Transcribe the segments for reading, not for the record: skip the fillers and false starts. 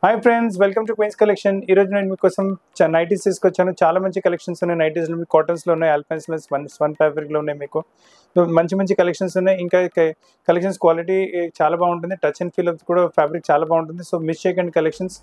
Hi friends, welcome to Queens Collection. ఈరోజు నేను మీకోసం నైటీస్ తీసుకొచ్చాను. చాలా మంచి కలెక్షన్స్ ఉన్నాయి. నైటీస్లో మీకు కాటన్స్లో ఉన్నాయి, ఆల్పైన్స్లో స్వన్ ఫ్యాబ్రిక్లో ఉన్నాయి. మీకు మంచి మంచి కలెక్షన్స్ ఉన్నాయి. ఇంకా కలెక్షన్స్ క్వాలిటీ చాలా బాగుంటుంది. టచ్ అండ్ ఫీల్ కూడా ఫ్యాబ్రిక్ చాలా బాగుంటుంది. సో మిస్ చేయకండి కలెక్షన్స్.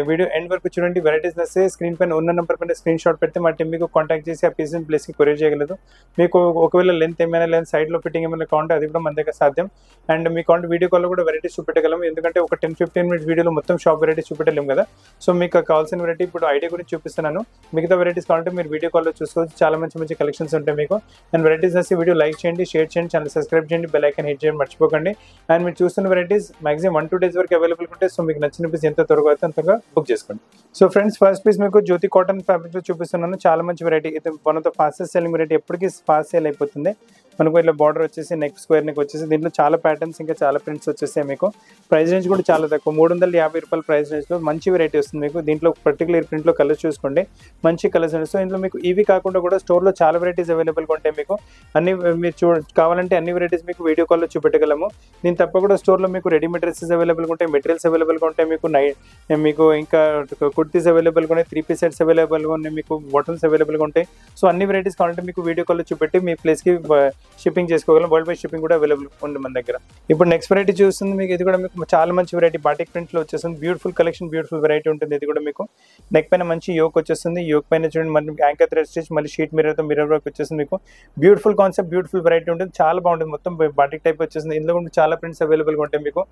వీడియో ఎండ్ వరకు చూడండి. వెరైటీస్ నస్తే స్క్రీన్ పైన ఉన్న నెంబర్ పైన స్క్రీన్ షాట్ పెడితే మా టీం మీకు కాంటాక్ట్ చేసి ఆ పీస్ ప్లేస్కి కొరియర్ చేయగలదు. మీకు ఒకవేళ లెంత్ ఏమైనా లేదా సైడ్లో ఫిట్టింగ్ ఏమైనా కావాలంటే అది కూడా మన దగ్గర సాధ్యం. అండ్ మీ కాంటే వీడియో కాల్లో కూడా వెరైటీస్ చూపెట్టగలము. ఎందుకంటే ఒక 10-15 మినిట్స్ వీడియోలో మొత్తం షాప్ వెరైటీస్ చూపెట్టలేము కదా. సో మీకు కావాల్సిన వెరైటీ ఇప్పుడు ఐడియా గురించి చూపిస్తున్నాను. మిగతా వెరైటీస్ కావాలంటే మీరు వీడియో కాల్లో చూసుకోవచ్చు. చాలా మంచి మంచి కలెక్షన్స్ ఉంటాయి మీకు. అండ్ వెరైటీస్ నచ్చి వీడియో లైక్ చేయండి, షేర్ చేయండి, ఛానల్ సబ్స్క్రైబ్ చేయండి, బెల్ ఐకాన్ హిట్ చేయండి మర్చిపోకండి. అండ్ మీరు చూస్తున్న వెరైటీస్ మాక్సిమం 1-2 days వరకు అవైలబుల్ ఉంటాయి. సో మీకు నచ్చిన పీస్ ఎంత త్వరగా అయితే అంతగా బుక్ చేసుకోండి. సో ఫ్రెండ్స్, ఫస్ట్ పీస్ మీకు జ్యోతి కాటన్ ఫ్యాబ్రిక్ లో చూపిస్తున్నాను. చాలా మంచి వెరైటీ. ఇది one of the fastest selling variety. ఎప్పటికీ ఫాస్ట్ సేల్ అయిపోతుంది. మనకు ఇట్లా బార్డర్ వచ్చేసి నెక్ స్క్వేర్ నెక్ వచ్చేసి దీంట్లో చాలా ప్యాటర్న్స్ ఇంకా చాలా ప్రింట్స్ వచ్చేసాయి మీకు. ప్రైస్ రేంజ్ కూడా చాలా తక్కువ, 350 రూపాయల ప్రైస్ రేంజ్లో మంచి వెరైటీ వస్తుంది మీకు. దీంట్లో పర్టికులర్ ప్రింట్లో కలర్స్ చూసుకోండి, మంచి కలర్స్ ఉన్నాయి. సో ఇందులో మీకు ఇవి కాకుండా కూడా స్టోర్లో చాలా వెరైటీస్ అవైలబుల్గా ఉంటాయి మీకు. అన్ని మీరు కావాలంటే అన్ని వెరైటీస్ మీకు వీడియో కాల్లో చూపెట్టగలము. దీని తప్ప కూడా స్టోర్లో మీకు రెడీమేడ్ డ్రెస్సెస్ అవైలబుల్గా ఉంటాయి, మెటీరియల్స్ అవైలబుల్గా ఉంటాయి మీకు ఇంకా కుర్తీస్ అవైలబుల్గా ఉన్నాయి, 3-piece సెట్స్ అవైలబుల్గా ఉన్నాయి, మీకు బాటిల్స్ అవైలబుల్గా ఉంటాయి. సో అన్ని వెరైటీస్ కావాలంటే మీకు వీడియో కాల్లో చూపెట్టి మీ ప్లేస్కి షిప్పింగ్ చేసుకోగలం. వరల్డ్ వైడ్ షిప్పింగ్ కూడా అవైలబుల్ ఉంది మన దగ్గర. ఇప్పుడు నెక్స్ట్ వెరైటీ చూస్తుంది మీకు. ఇది కూడా మీకు చాలా మంచి వెరైటీ, బాటిక్ ప్రింట్లో వచ్చేస్తుంది. బ్యూటిఫుల్ కలెక్షన్, బ్యూటిఫుల్ వెరైటీ ఉంటుంది. ఇది కూడా మీకు నెక్ పైన మంచి యోక్ వచ్చేస్తుంది. యోక్ పైన చూడండి మనకి యాంకర్ థ్రెడ్ స్టిచ్, మళ్ళీ షీట్ మిర్రర్తో మిర్రర్ వర్క్ వచ్చేస్తుంది మీకు. బ్యూటిఫుల్ కాన్సెప్ట్, బ్యూటిఫుల్ వెరైటీ ఉంటుంది. చాలా బాగుంటుంది. మొత్తం బాటిక్ టైప్ వచ్చేస్తుంది. ఇందులో కూడా చాలా ప్రింట్స్ అవైలబుల్గా ఉంటాయి మీకు.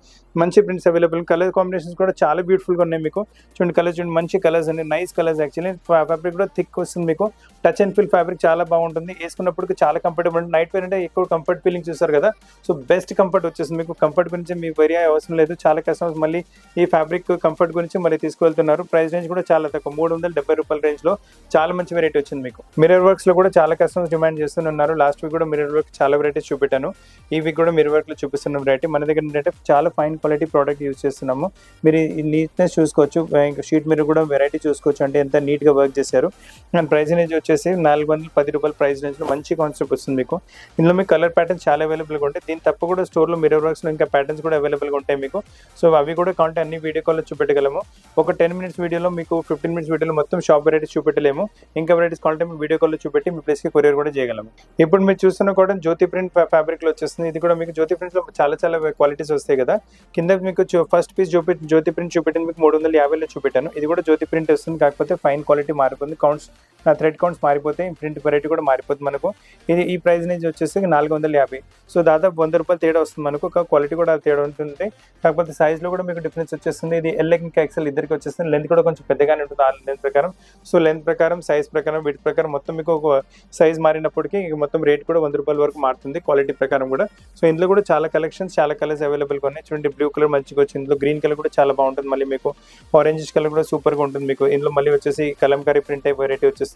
మంచి ప్రింట్స్ అవైలబుల్. కలర్ కాంబినేషన్స్ కూడా చాలా బ్యూటిఫుల్గా ఉన్నాయి మీకు. చూడండి కలర్స్ చూడండి, మంచి కలర్స్ ఉన్నాయి, నైస్ కలర్స్. యాక్చువల్లీ ఫ్యాబ్రిక్ కూడా థిక్ వస్తుంది మీకు. టచ్ అండ్ ఫీల్ ఫ్యాబ్రిక్ చాలా బాగుంటుంది. వేసుకున్నప్పుడు చాలా కంఫర్టబుల్ ఉంటుంది. నైట్ వేర్ అంటే ఎక్కువ కంఫర్ట్ ఫీలింగ్ చూస్తారు కదా. సో బెస్ట్ కంఫర్ట్ వచ్చేస్తుంది మీకు. కంఫర్ట్ గురించి మీకు వెరీ అవసరం లేదు. చాలా కస్టమర్స్ మళ్ళీ ఈ ఫ్యాబ్రిక్ కంఫర్ట్ గురించి మళ్ళీ తీసుకువెళ్తున్నారు. ప్రైస్ రేంజ్ కూడా చాలా తక్కువ, 370 రూపాయల రేంజ్లో చాలా మంచి వెరైటీ వచ్చింది మీకు. మిర్రర్ వర్క్స్లో కూడా చాలా కస్టమర్స్ డిమాండ్ చేస్తున్నారు. లాస్ట్ వీక్ కూడా మిర్రర్ వర్క్ చాలా వెరైటీస్ చూపెట్టాను. ఈ వీక్ కూడా మిర్రర్ వర్క్లో చూపిస్తున్న వెరైటీ. మన దగ్గర ఏంటంటే చాలా ఫైన్ క్వాలిటీ ప్రోడక్ట్ యూజ్ చేస్తున్నాము. మీరు ఈ నీట్నెస్ చూసుకోవచ్చు. ఇంకా షీట్ మిర్రర్ కూడా వెరైటీ చూసుకోవచ్చు, అంటే ఎంత నీట్గా వర్క్ చేశారు. అండ్ ప్రైస్ రేంజ్ వచ్చేసి 410 రూపాయల ప్రైస్ రేంజ్లో మంచి కాన్సెప్ట్ వస్తుంది మీకు. ఇందులో మీకు కలర్ ప్యాటర్న్స్ చాలా అవైలబుల్గా ఉంటాయి. దీని తప్ప కూడా స్టోర్లో మిర్రర్ వర్క్స్లో ఇంకా ప్యాటర్న్స్ కూడా అవైలబుల్గా ఉంటాయి మీకు. సో అవి కూడా కావాలంటే అన్ని వీడియో కాల్లో చూపెట్టగలము. ఒక 10 minutes వీడియోలో మీకు 15 minutes వీడియోలో మొత్తం షాప్ వెరైటీస్ చూపెట్టలేము. ఇంకా వెరైటీస్ కావాలంటే మీ వీడియో కాల్లో చూపెట్టి మీ ప్లేస్కి కొరియర్ కూడా చేయగలము. ఇప్పుడు మీరు చూస్తున్న కూడా జ్యోతి ప్రింట్ ఫ్యాబ్రిక్లో వచ్చేస్తుంది. ఇది కూడా మీకు జ్యోతి ప్రింట్లో చాలా చాలా క్వాలిటీస్ వస్తాయి కదా. కింద మీకు ఫస్ట్ పీస్ జ్యోతి ప్రింట్ చూపెట్టింది మీకు 350లో చూపెట్టాను. ఇది కూడా జ్యోతి ప్రింట్ వస్తుంది, కాకపోతే ఫైన్ క్వాలిటీ మారిపోతుంది. థ్రెడ్ కౌంట్స్ మారిపోతే ప్రింట్ వెరైటీ కూడా మారిపోతుంది మనకు. ఇది ఈ ప్రైస్ నుంచి వచ్చేసి 450. సో దాదాపు 100 రూపాయలు తేడా వస్తుంది మనకు. క్వాలిటీ కూడా తేడా ఉంటుంది, కాకపోతే సైజ్లో కూడా మీకు డిఫరెన్స్ వచ్చేస్తుంది. ఇది ఎల్ ఇంకా ఎక్సెల్ ఇద్దరికి వచ్చేస్తుంది. లెంత్ కూడా కొంచెం పెద్దగానే ఉంటుంది ఆ లెంత్ ప్రకారం. సో లెంత్ ప్రకారం, సైజ్ ప్రకారం, విడ్త్ ప్రకారం మొత్తం మీకు ఒక సైజ్ మారినప్పటికీ మొత్తం రేట్ కూడా 100 రూపాయల వరకు మారుతుంది క్వాలిటీ ప్రకారం కూడా. సో ఇందులో కూడా చాలా కలెక్షన్స్, చాలా కలర్స్ అవైలబుల్గా ఉన్నాయి. చూడండి బ్లూ కలర్ మంచిగా వచ్చింది. ఇందులో గ్రీన్ కలర్ కూడా చాలా బాగుంటుంది. మళ్ళీ మీకు ఆరెంజ్ కలర్ కూడా సూపర్గా ఉంటుంది మీకు. ఇందులో మళ్ళీ వచ్చేసి కలంకారీ ప్రింట్ టైప్ వెరైటీ వచ్చేస్తుంది.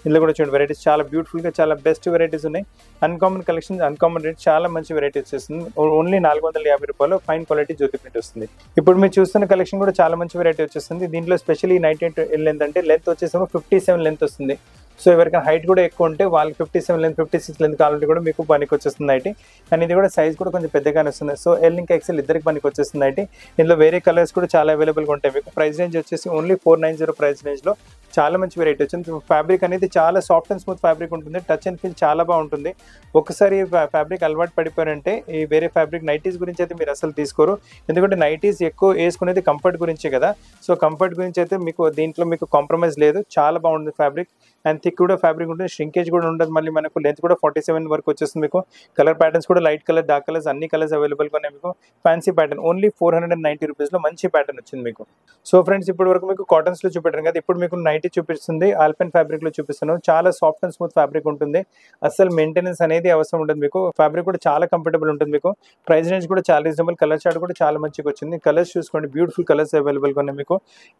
ఇందులో కూడా చూడండి వెరైటీస్ చాలా బ్యూటిఫుల్గా, చాలా బెస్ట్ వెరైటీస్ ఉన్నాయి. అన్కామన్ కలెక్షన్స్, అన్కామన్ రేట్, చాలా మంచి వెరైటీ వచ్చేస్తుంది. ఓన్లీ 450 రూపాయలు ఫైన్ క్వాలిటీ జ్యోతి ప్రింట్ వస్తుంది. ఇప్పుడు మీరు చూస్తున్న కలెక్షన్ కూడా చాలా మంచి వెరైటీ వచ్చేస్తుంది. దీంట్లో స్పెషల్లీ 98 లెంత్ అంటే లెంత్ వచ్చేసి 57 లెంత్ వస్తుంది. సో ఎవరికైనా హైట్ కూడా ఎక్కువ ఉంటే వాళ్ళకి 57 లెంత్, 56 లెంత్ కావాలంటే కూడా మీకు పనికి వచ్చేస్తుంది అయితే. అండ్ ఇది కూడా సైజ్ కూడా కొంచెం పెద్దగానే వస్తుంది. సో ఎల్ ఇంకా ఎక్సెల్ ఇద్దరికి పనికి వచ్చేస్తుంది అయితే. ఇందులో వేరే కలర్స్ కూడా చాలా అవైలబుల్గా ఉంటాయి మీకు. ప్రైస్ రేంజ్ వచ్చేసి ఓన్లీ 490 ప్రైస్ రేంజ్లో చాలా మంచి వెరైటీ వచ్చింది. ఫ్యాబ్రిక్ అనేది చాలా సాఫ్ట్ అండ్ స్మూత్ ఫ్యాబ్రిక్ ఉంటుంది. టచ్ అండ్ ఫీల్ చాలా బాగుంటుంది. ఒకసారి ఫ్యాబ్రిక్ అలవాటు పడిపోయారంటే ఈ వేరే ఫ్యాబ్రిక్ నైటీస్ గురించి అయితే మీరు అసలు తీసుకోరు. ఎందుకంటే నైటీస్ ఎక్కువ వేసుకునేది కంఫర్ట్ గురించే కదా. సో కంఫర్ట్ గురించి అయితే మీకు దీంట్లో మీకు కాంప్రమైజ్ లేదు. చాలా బాగుంటుంది ఫ్యాబ్రిక్. అండ్ థిక్ కూడా ఫ్యాబ్రిక్ ఉంటుంది, ష్రింకేజ్ కూడా ఉండదు. మళ్ళీ మనకు లెంత్ కూడా 47 వరకు వచ్చేస్తుంది మీకు. కలర్ ప్యాటర్న్స్ కూడా లైట్ కలర్, డార్క్ కలర్స్ అన్ని కలర్స్ అవైలబుల్గా ఉన్నాయి మీకు. ఫ్యాన్సీ ప్యాటర్న్ ఓన్లీ 490 రూపీస్లో మంచి ప్యాటర్న్ వచ్చింది మీకు. సో ఫ్రెండ్స్, ఇప్పటి వరకు మీకు కాటన్స్లో చూపెట్టాను కదా. ఇప్పుడు మీకు నైటీ చూపిస్తుంది, ఆల్పెన్ ఫ్యాబ్రిక్లో చూపిస్తున్నాను. చాలా సాఫ్ట్ అండ్ స్మూత్ ఫ్యాబ్రిక్ ఉంటుంది. అసలు మెయింటెనెన్స్ అనేది అవసరం ఉంటుంది మీకు. ఫ్యాబ్రిక్ కూడా చాలా కంఫర్టబుల్ ఉంటుంది మీకు. ప్రైస్ రేంజ్ కూడా చాలా రీజనబుల్. కలర్ చార్ట్ కూడా చాలా మంచిగా వచ్చింది. కలర్స్ చూసుకోండి, బ్యూటిఫుల్ కలర్స్ అవైలబుల్గా ఉన్నాయి మీకు.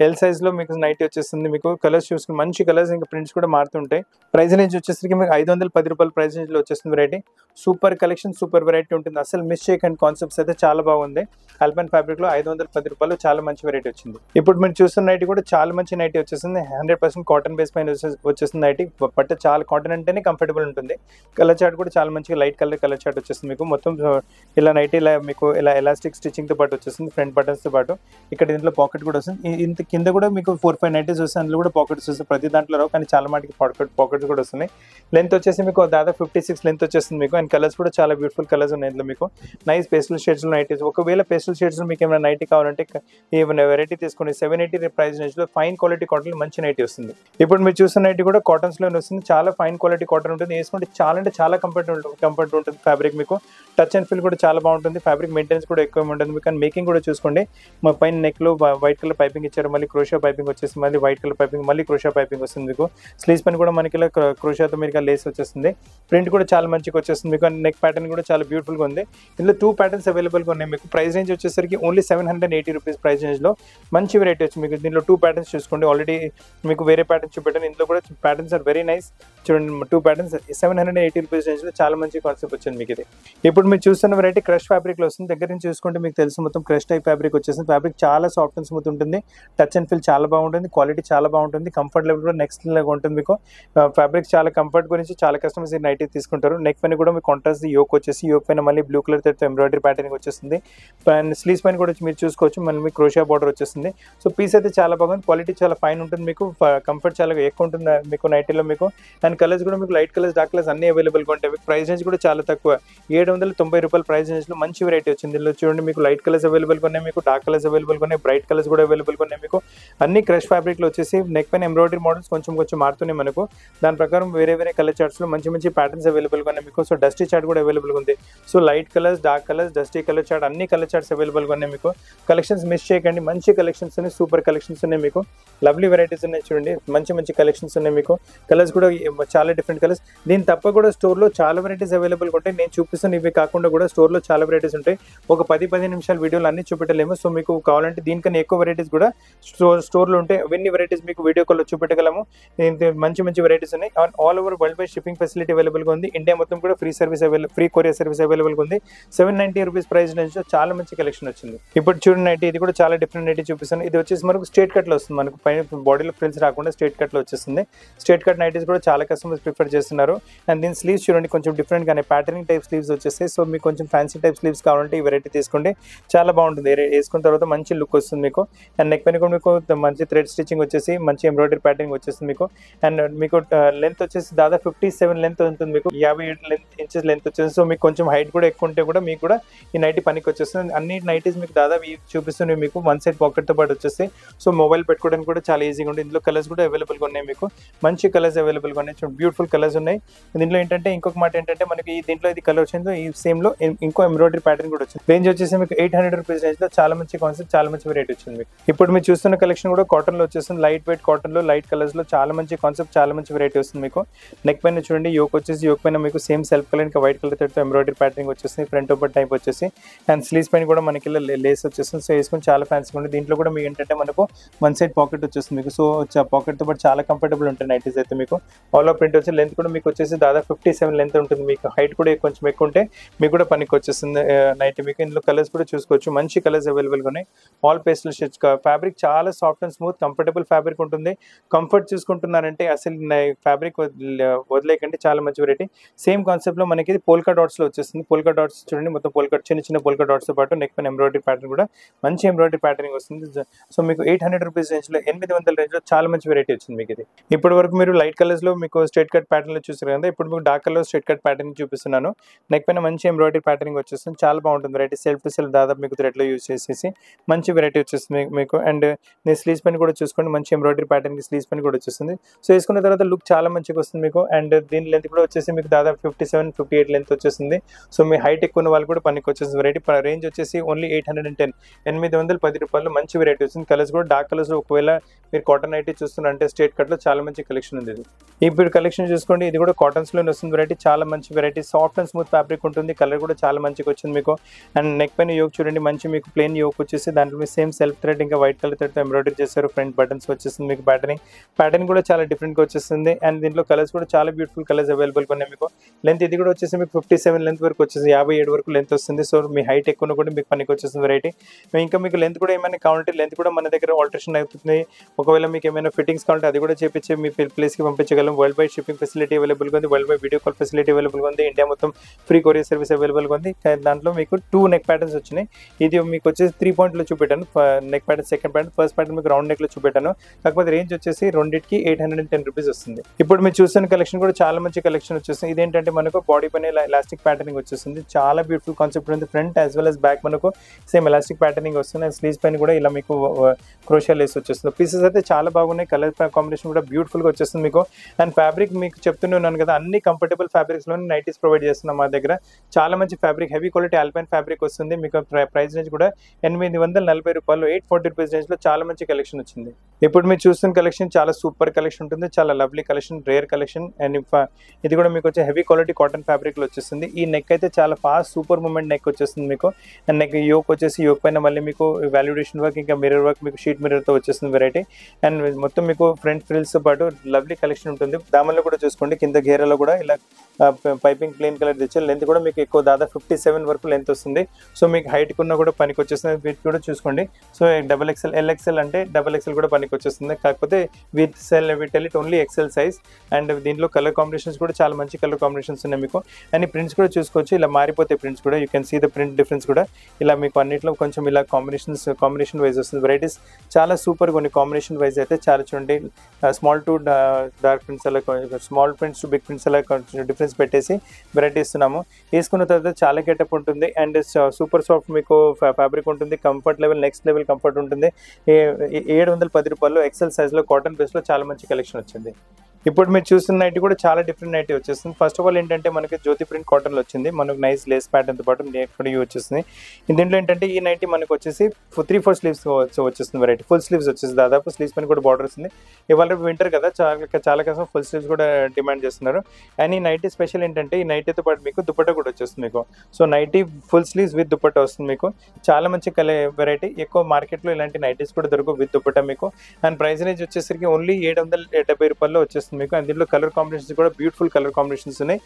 ఎల్ సైజ్లో మీకు నైటీ వచ్చేస్తుంది మీకు. కలర్స్ చూసుకుని మంచి కలర్స్, ఇంకా ప్రింట్స్ కూడా మారుతుంటాయి. ప్రైస్ రేంజ్ వచ్చేసరికి మీకు 510 రూపాయల ప్రైస్ రేంజ్లో వచ్చేస్తుంది variety. Super collection, super variety ఉంటుంది. అసలు మిస్ చేయకండి. కాన్సెప్ట్స్ అయితే చాలా బాగుంది. ఆల్పెన్ ఫ్యాబ్రిక్లో 510 రూపాయలు చాలా మంచి వెరైటీ వచ్చింది. ఇప్పుడు మీరు చూస్తున్న నైటీ కూడా చాలా మంచి నైటీ వచ్చేసింది. 100% కాటన్ బేస్ పైన వచ్చేస్తుంది నైటీ. బట్ చాలా కాటన్ అంటేనే కంఫర్టబుల్ ఉంటుంది. కలర్ చార్ట్ కూడా చాలా మంచిగా లైట్ కలర్ చార్ట్ వచ్చేస్తుంది మీకు. మొత్తం ఇలా నైటీ ఇలా మీకు ఇలా ఎలాస్టిక్ స్టిచ్చింగ్తో పాటు వచ్చేస్తుంది, ఫ్రంట్ బటన్స్తో పాటు. ఇక్కడ దీంట్లో పాకెట్ కూడా వస్తుంది. ఇంత కింద కూడా మీకు 4-5 నైటీస్ వస్తాయి, అందులో కూడా పాకెట్స్ వస్తాయి. ప్రతి దాంట్లో రావు, కానీ చాలా మటుకి పాకెట్స్ కూడా వస్తున్నాయి. లెంత్ వచ్చేసి మీకు దాదాపు 56 లెంత్ వచ్చేస్తుంది మీకు. అండ్ కలర్స్ కూడా చాలా బ్యూటిఫుల్ కలర్స్ ఉన్నాయి ఇందులో మీకు. నైస్ పేస్టల్ షేడ్స్లో నైటీస్. ఒకవేళ పేస్టల్ షేడ్స్లో మీకు ఏమైనా నైటీ కావాలంటే ఏమైనా వెరైటీ తీసుకోండి. 780 ప్రైస్ రేంజ్లో ఫైన్ క్వాలిటీ కాటన్ మంచి నైటీ వస్తుంది. ఇప్పుడు మీరు చూస్తున్న నైటీ కూడా కాటన్స్లోనే వస్తుంది. చాలా ఫైన్ క్వాలిటీ కాటన్ ఉంటుంది. వేసుకుంటే చాలా అంటే చాలా కంఫర్ట్ ఉంటుంది. ఫ్యాబ్రిక్ మీకు టచ్ అండ్ ఫీల్ కూడా చాలా బాగుంటుంది. ఫ్యాబ్రిక్ మెయింటెనెన్స్ కూడా ఎక్కువ ఉంటుంది మీకు. అండ్ మేకింగ్ కూడా చూసుకోండి, మా పైన నెక్లో వైట్ కలర్ పైపింగ్ ఇచ్చారు, మళ్ళీ క్రోషా పైపింగ్ వచ్చేసి మళ్ళీ వైట్ కలర్ పైపింగ్, మళ్ళీ క్రోషా పైపింగ్ వస్తుంది మీకు. స్లీవ్స్ పైన కూడా మనకి ఇలా క్రోషాతో మీకు లేస్ వచ్చేస్తుంది. ప్రింట్ కూడా చాలా మంచిగా వచ్చేస్తుంది మీకు. అండ్ నెక్ ప్యాటర్న్ కూడా చాలా బ్యూటిఫుల్గా ఉంది. ఇందులో 2 ప్యాటర్న్స్ అవైలబుల్గా ఉన్నాయి మీకు. ప్రైస్ రేంజ్ వచ్చేసరికి ఓన్లీ 780 రూపీస్ ప్రైస్ రేంజ్లో మంచి వెరైటీ వచ్చి మీకు. దీనిలో 2 ప్యాటర్న్స్ చూసుకోండి. ఆల్రెడీ మీకు వేరే ప్యాటర్న్స్ చూపెట్టాను. ఇందులో కూడా ప్యాటర్న్స్ ఆర్ వెరీ నైస్. చూడండి, 2 ప్యాటర్న్స్ 780 రూపీస్ రేంజ్లో చాలా మంచి కాన్సెప్ట్ వచ్చింది మీకు ఇది. ఇప్పుడు మీరు చూస్తున్న వెరైటీ క్రష్ ఫ్యాబ్రిక్లో వస్తుంది. దగ్గర నుంచి చూసుకుంటే మీకు తెలుసు, మొత్తం క్రష్ టైప్ ఫ్యాబ్రిక్ వచ్చేసింది. ఫ్యాబ్రిక్ చాలా సాఫ్ట్ అండ్ స్మూత్ ఉంటుంది. టచ్ అండ్ ఫీల్ చాలా బాగుంటుంది. క్వాలిటీ చాలా బాగుంటుంది. కంఫర్ట్ లెవెల్ కూడా నెక్స్ట్ లెవెల్ ఉంటుంది మీకు. ఫ్యాబ్రిక్ చాలా కంఫర్ట్ గురించి చాలా కస్టమర్స్ ఈ నైటీ తీసుకుంటారు. నెక్ పైన కూడా మీకు కాంట్రాస్ట్ యోక్ వచ్చేసి, యోక్ పైన మళ్ళీ బ్లూ కలర్ తో ఎంబ్రాయిడరీ ప్యాటర్నింగ్ వచ్చేస్తుంది. అండ్ స్లీవ్స్ పైన కూడా మీరు చూసుకోవచ్చు, మళ్ళీ క్రోషియా బార్డర్ వచ్చేస్తుంది. సో పీస్ అయితే చాలా బాగుంది. క్వాలిటీ చాలా ఫైన్ ఉంటుంది మీకు. కంఫర్ట్ చాలా ఎక్కువ ఉంటుంది మీకు నైటీలో మీకు. అండ్ కలర్స్ కూడా మీకు లైట్ కలర్స్, డార్క్ కలర్స్ అన్ని అవైలబుల్గా ఉంటాయి మీకు. ప్రైస్ రేంజ్ కూడా చాలా తక్కువ, 790 రూపాయల ప్రైస్ రేంజ్లో మంచి వెరైటీ వచ్చింది. ఇందులో చూడండి, మీకు లైట్ కలర్స్ అవైలబుల్గా ఉన్నాయి, మీకు డార్క్ కలర్స్ అవైలబుల్గా ఉన్నాయి, బ్రైట్ కలర్స్ కూడా అవైలబుల్గా ఉన్నాయి మీకు. అన్ని క్రష్ ఫ్యాబ్రిక్లో వచ్చేసి నెక్ పైన ఎంబ్రాయిడరీ మోడల్స్ కొంచెం మారుతున్నాయి మనకు. దాని ప్రకారం వేరే కలర్ చార్ట్స్లో మంచి ప్యాటర్న్స్ అవైలబుల్గా ఉన్నాయి మీకు. సో డస్టీ చార్ట్ కూడా అవైలబుల్గా ఉంది. So light colours, dark colours, dusty colour chart, అన్ని కలర్ చార్ట్స్ అవైలబుల్గా ఉన్నాయి మీకు. కలెక్షన్స్ మిస్ చేయకండి. మంచి కలెక్షన్స్ ఉన్నాయి, సూపర్ కలెక్షన్స్ ఉన్నాయి మీకు. లవ్లీ వెరైటీస్ ఉన్నాయి చూడండి. మంచి కలెక్షన్స్ ఉన్నాయి మీకు. కలర్స్ కూడా చాలా డిఫరెంట్ కలర్స్. దీని తప్ప కూడా స్టోర్లో చాలా వెరైటీస్ అవైలబుల్గా ఉంటాయి. నేను చూపిస్తాను, ఇవి కాకుండా కూడా స్టోర్లో చాలా వెరైటీస్ ఉంటాయి. ఒక 10-15 నిమిషాల వీడియోలు అన్ని చూపెట్టలేము. సో మీకు కావాలంటే దీనికన్నా ఎక్కువ వెరైటీస్ కూడా స్టోర్లో ఉంటాయి. అవన్నీ వెరైటీస్ మీకు వీడియో కాల్లో చూపెట్టగలము. మంచి వెరైటీస్ ఉన్నాయి. All over world wide shipping facility అవైలబుల్గా ఉంది. ఇండియా మొత్తం కూడా ఫ్రీ కొరియర్ సర్వీస్ అవైలబుల్గా ఉంది. 790 రూపీస్ ప్రైస్ రేంజ్లో చాలా మంచి కలెక్షన్ వచ్చింది. ఇప్పుడు చూడండి నైటీ, ఇది కూడా చాలా డిఫరెంట్ నైటీ చూపిస్తాను. ఇది వచ్చేసి మనకు స్ట్రేట్ కట్లో వస్తుంది. మనకు పైన బాడీలో ఫ్రిల్స్ రాకుండా స్ట్రేట్ కట్లో వచ్చేస్తుంది. స్ట్రేట్ కట్ నైటీస్ కూడా చాలా కస్టమర్స్ ప్రిఫర్ చేస్తున్నారు. అండ్ దీని స్లీవ్స్ చూడండి, కొంచెం డిఫరెంట్ గానే ప్యాటర్నింగ్ టైప్ స్లీవ్స్ వచ్చేస్తాయి. సో మీకు కొంచెం ఫ్యాన్సీ టైప్ స్లీవ్స్ కావాలంటే ఈ వెరైటీ తీసుకోండి, చాలా బాగుంటుంది. వేసుకున్న తర్వాత మంచి లుక్ వస్తుంది మీకు. అండ్ నెక్ పైన కూడా మీకు మంచి థ్రెడ్ స్టిచ్చింగ్ వచ్చేసి మంచి ఎంబ్రాయిడరీ ప్యాటర్నింగ్ వచ్చేస్తుంది మీకు. అండ్ మీకు లెంత్ వచ్చేసి దాదాపు 57 లెంత్ ఉంటుంది మీకు. 57 ఇంచెస్ లెంత్ వచ్చేసి. సో మీకు కొంచెం హైట్ కూడా ఎక్కువ ఉంటే కూడా మీకు కూడా ఈ నైటీ పనికి వచ్చేస్తుంది. అన్ని నైటీస్ మీకు దాదాపు చూపిస్తున్నాయి మీకు. 1 సైడ్ పాకెట్తో పాటు వచ్చేస్తాయి. సో మొబైల్ పెట్టుకోవడానికి కూడా చాలా ఈజీగా ఉంటుంది. ఇందులో కలర్స్ కూడా అవైలబుల్గా ఉన్నాయి మీకు. మంచి కలర్స్ అవైలబుల్గా ఉన్నాయి, బ్యూటిఫుల్ కలర్స్ ఉన్నాయి. దీంట్లో ఏంటంటే ఇంకొక మాట ఏంటంటే మనకి దీంట్లో ఇది కలర్ వచ్చిందో ఈ సేమ్లో ఇంకో ఎంబ్రాయిడరీ ప్యాటర్న్ కూడా వచ్చింది. రేంజ్ వచ్చేసి మీకు 800 రూపీస్ రేంజ్లో చాలా మంచి కాన్సెప్ట్, చాలా మంచి వెరైటీ వచ్చింది మీకు. ఇప్పుడు మీరు చూస్తున్న కలెక్షన్ కూడా కాటన్లో వచ్చేస్తుంది. లైట్ వెయిట్ కాటన్లో లైట్ కలర్స్లో చాలా మంచి కాన్సెప్ట్, చాలా మంచి వెరైటీ వస్తుంది మీకు. నెక్ పైన చూడండి యోక్ వచ్చేసి, యోక్ పైన మీకు సేమ్ సెల్ఫ్ కలర్ ఇంకా వైట్ కలర్ తో ఎంబ్రాయిడరీ ప్యాటర్నింగ్ వచ్చేస్తుంది. ఫ్రంట్ ఓపర్ టైప్ వచ్చేసి. అండ్ స్లీవ్స్ పైన కూడా మనకి లేస్ వచ్చేస్తుంది. సో వేసుకొని చాలా ఫ్యాన్సీగా ఉంది. దీంట్లో కూడా మీకు ఏంటంటే మనకు 1 సైడ్ పాకెట్ వచ్చేస్తుంది మీకు. సో పాకెట్తో పాటు చాలా కంఫర్టబుల్ ఉంటాయి నైటీస్ అయితే మీకు. ఆల్ ఓవర్ ప్రింట్ వచ్చి లెంత్ కూడా మీకు వచ్చేసి దాదాపు 57 లెంత్ ఉంటుంది మీకు. హైట్ కూడా కొంచెం ఎక్కువ ఉంటే మీకు కూడా పనికి వచ్చేస్తుంది నైట్ మీకు. ఇందులో కలర్స్ కూడా చూసుకోవచ్చు, మంచి కలర్స్ అవైలబుల్గా ఉన్నాయి. All pastel shades. ఫ్యాబ్రిక్ చాలా soft and smooth comfortable fabric ఉంటుంది. కంఫర్ట్ చూసుకుంటున్నారంటే అసలు ఫ్యాబ్రిక్ వదిలేకండి, చాలా మంచి వెరైటీ. సేమ్ కాన్సెప్ట్లో మనకి పోల్కా డాట్స్లో వచ్చేస్తుంది. పోల్కా డాట్స్ చూడండి, మొత్తం చిన్న పోల్కా డాట్స్తో పాటు నెక్ పైన ఎంబ్రాయిడరీ ప్యాటర్న్ కూడా మంచి ఎంబ్రాయిడరీ ప్యాటర్నింగ్ వస్తుంది. సో మీకు 800 రూపీస్ రేంజ్లో, 800 రేంజ్లో చాలా మంచి వెరైటీ వచ్చింది మీకు ఇది. ఇప్పటి వరకు మీరు లైట్ కలర్స్లో మీకు స్ట్రేట్ కట్ ప్యాటర్న్లో చూసారు కదా. ఇప్పుడు మీకు dark colour straight cut pattern చూపిస్తున్నాను. నెక్ పైన మంచి ఎంబ్రాయిడరీ ప్యాటర్నింగ్ వచ్చేస్తుంది. చాలా బాగుంటుంది వెరైటీ. సెల్ఫ్ టు సెల్ఫ్ దాదాపు మీకు థ్రెడ్లో యూజ్ చేసేసి మంచి వెరైటీ వచ్చేస్తుంది మీకు. అండ్ నేను స్లీవ్స్ పైన కూడా చూసుకోండి, మంచి ఎంబ్రాయిడరీ ప్యాటర్న్ స్లీవ్స్ పైన కూడా వచ్చేస్తుంది. సో వేసుకున్న తర్వాత లుక్ చాలా మంచిగా వస్తుంది మీకు. అండ్ దీని లెంత్ కూడా వచ్చేసి మీకు దాదాపు 57-58 లెంత్ వచ్చేస్తుంది. సో మీ హైట్ ఎక్కువ ఉన్న వాళ్ళు కూడా పనికి వచ్చేస్తుంది వెరైటీ. రేంజ్ వచ్చేసి ఓన్లీ 810, 810 రూపాయలు మంచి వెరైటీ వచ్చింది. కలర్స్ కూడా డార్క్ కలర్స్. ఒకవేళ మీరు కాటన్ నైటీ చూస్తున్నారంటే స్ట్రేట్ కట్లో చాలా మంచి కలెక్షన్ ఉంది. ఇప్పుడు కలెక్షన్ చూసుకోండి, ఇది కూడా కాటన్స్లోనే వస్తుంది వెరైటీ. చాలా మంచి variety, soft and smooth fabric ఉంటుంది. కలర్ కూడా చాలా మంచిగా వచ్చింది మీకు. అండ్ నెక్ పైన యోక్ చూడండి, మంచి మీకు ప్లెయిన్ యోక్ వచ్చేసి దాంట్లో మీ సేమ్ సెల్ఫ్ థ్రెడ్ ఇంకా వైట్ కలర్ థ్రెడ్తో ఎంబ్రాయిడరీ చేశారు. ఫ్రంట్ బటన్స్ వచ్చేస్తుంది మీకు. ప్యాటర్న్ కూడా చాలా డిఫరెంట్గా వచ్చేస్తుంది. అండ్ దీంట్లో కలర్స్ కూడా చాలా బ్యూటిఫుల్ కలర్స్ అవైలబుల్గా ఉన్నాయి మీకు. లెంత్ ఇది కూడా వచ్చేసి మీకు 57 లెంత్ వరకు వచ్చేసి 57 వరకు లెంత్ వస్తుంది. సో మీ హైట్ ఎక్కువ కూడా మీకు పనికి వచ్చేస్తుంది వెరైటీ. ఇంకా మీకు లెంత్ కూడా ఏమైనా కావాలంటే లెంత్ కూడా మన దగ్గర ఆల్టరేషన్ అవుతుంది. ఒకవేళ మీకు ఏమైనా ఏమైనా ఫిట్టింగ్స్ కావాలంటే అది కూడా చేపించి మీ ప్లేస్కి పంపించగలం. వరల్డ్ వైడ్ షిప్పింగ్ ఫెసిలిటీ అవైలబుల్గా ఉంది, world wide video call facility అవైలబుల్గా ఉంది, ఇండియా మొత్తం ఫ్రీ కొరియర్ సర్వీస్ అవైలబుల్గా ఉంది. దాంట్లో మీకు 2 నెక్ ప్యాటర్న్స్ వచ్చినాయి. ఇది మీకు వచ్చేసి 3 పాయింట్లో చూపెట్టాను neck pattern. Second pattern, first pattern మీకు రౌండ్ నెక్లో చూపెట్టాను. కాకపోతే రేంజ్ వచ్చేసి రెండింటికి 810 రూపీస్ వస్తుంది. ఇప్పుడు మీరు చూస్తున్న కలెక్షన్ కూడా చాలా మంచి కలెక్షన్ వచ్చేస్తుంది. ఇదేంటంటే మనకు బాడీ పైన ఎలాస్టిక్ ప్యాటర్నింగ్ వచ్చేస్తుంది. చాలా బ్యూటిఫుల్ కాన్సెప్ట్ ఉంది. Front as well as back మనకు సేమ్ ఎలాస్టిక్ ప్యాటర్నింగ్ వస్తుంది. స్లీవ్స్ పైన కూడా ఇలా మీకు క్రోషియా లేస్ వచ్చేస్తుంది. పీసెస్ అయితే చాలా బాగున్నాయి. కలర్ కాంబినేషన్ కూడా బ్యూటిఫుల్గా వచ్చేస్తుంది మీకు. అండ్ ఫ్యాబ్రిక్ మీకు చెప్తూనే ఉన్నాను కదా, అన్ని కంఫర్టబుల్ ఫ్యాబ్రిక్స్లోనే నైటీస్ ప్రొవైడ్ చేస్తున్నాం మా దగ్గర. చాలా మంచి fabric, heavy quality alpine fabric వస్తుంది మీకు. ప్రైస్ రేంజ్ కూడా 840 రూపాయలు, 840 రూపీస్ రేంజ్లో చాలా మంచి కలెక్షన్ వచ్చింది. ఇప్పుడు మీరు చూస్తున్న కలెక్షన్ చాలా సూపర్ కలెక్షన్ ఉంటుంది. చాలా lovely collection, rare collection. And ఇది కూడా మీకు వచ్చే హెవీ క్వాలిటీ కాటన్ ఫ్యాబ్రిక్లో వచ్చేస్తుంది. ఈ నెక్ అయితే చాలా ఫాస్ట్ సూపర్ మూమెంట్ నెక్ వచ్చేస్తుంది మీకు. అండ్ నెక్ యోక్ వచ్చేసి యోక్ పైన మళ్ళీ మీకు వాల్యుడేషన్ వర్క్, ఇంకా మిర్రర్ వర్క్, మీకు షీట్ మిర్రర్తో వచ్చేస్తుంది వెరైటీ. అండ్ మొత్తం మీకు ఫ్రంట్ ఫ్రిల్స్తో పాటు లవ్లీ కలెక్షన్ ఉంటుంది. దామల్లో కూడా చూసుకోండి, కింద గేరలో కూడా ఇలా పైపింగ్ ప్లెయిన్ కలర్ తెచ్చారు. లెంత్ కూడా మీకు ఎక్కువ, దాదాపు 57 వరకు లెంత్ వస్తుంది. సో మీకు హైట్ కున్నా కూడా పనికి వచ్చేస్తుంది. వీటి కూడా చూసుకోండి. సో XXL, LXL అంటే XXL కూడా పనికి వచ్చేస్తుంది. కాకపోతే with only XL size. And దీంట్లో కలర్ కాంబినేషన్స్ కూడా చాలా మంచి కలర్ కాంబినేషన్స్ ఉన్నాయి మీకు. అండ్ ప్రింట్స్ కూడా చూసుకోవచ్చు, ఇలా మారిపోతాయి ప్రింట్స్ కూడా. You can see the print difference కూడా. ఇలా మీకు అన్నింటిలో కొంచెం ఇలా కాంబినేషన్ వైజ్ వస్తుంది. వెరైటీస్ చాలా సూపర్ కొన్ని కాంబినేషన్ వైజ్ అయితే చాలా చూడండి. స్మాల్ టు డార్క్ ప్రింట్స్ అలా, small prints to big prints అలా డిఫరెన్స్ పెట్టేసి వెరైటీ ఇస్తున్నాము. వేసుకున్న తర్వాత చాలా గెటప్ ఉంటుంది. అండ్ సూపర్ సాఫ్ట్ మీకు ఫ్యాబ్రిక్ ఉంటుంది. Comfort level next level comfort ఉంటుంది. 710 రూపాయలు XL సైజ్లో కాటన్ బేస్లో చాలా మంచి కలెక్షన్ వచ్చింది. ఇప్పుడు మీరు చూస్తున్న నైటీ కూడా చాలా డిఫరెంట్ నైటీ వచ్చేస్తుంది. ఫస్ట్ ఆఫ్ ఆల్ ఏంటంటే మనకి జ్యోతి ప్రింట్ కాటన్లో వచ్చింది. మనకు నైస్ లేస్ ప్యాటర్న్తో పాటు ఇక్కడ వచ్చేస్తుంది. దీంట్లో ఏంటంటే ఈ నైటీ మనకు వచ్చేసి 3-4 స్లీవ్స్ వచ్చేస్తుంది వెరైటీ. ఫుల్ స్లీవ్స్ వచ్చేసి దాదాపు స్లీవ్స్ పైన కూడా బార్డర్ వస్తుంది. ఇవాళ వింటర్ కదా, చాలా కోసం ఫుల్ స్లీవ్స్ కూడా డిమాండ్ చేస్తున్నారు. అండ్ ఈ నైటీ స్పెషల్ ఏంటంటే ఈ నైటీతో పాటు మీకు దుపట్టా కూడా వచ్చేస్తుంది మీకు. So nighty full sleeves with dupatta వస్తుంది మీకు. చాలా మంచి వెరైటీ. ఎక్కువ మార్కెట్లో ఇలాంటి నైటీస్ కూడా దొరకవు విత్ దుపట్టా మీకు. అండ్ ప్రైస్ రేంజ్ వచ్చేసరికి ఓన్లీ 770 రూపాయల్లో వచ్చేస్తుంది మీకు. అండ్ దీంట్లో కలర్ కాంబినేషన్స్ కూడా బ్యూటిఫుల్ కలర్ కాంబినేషన్స్ ఉన్నాయి.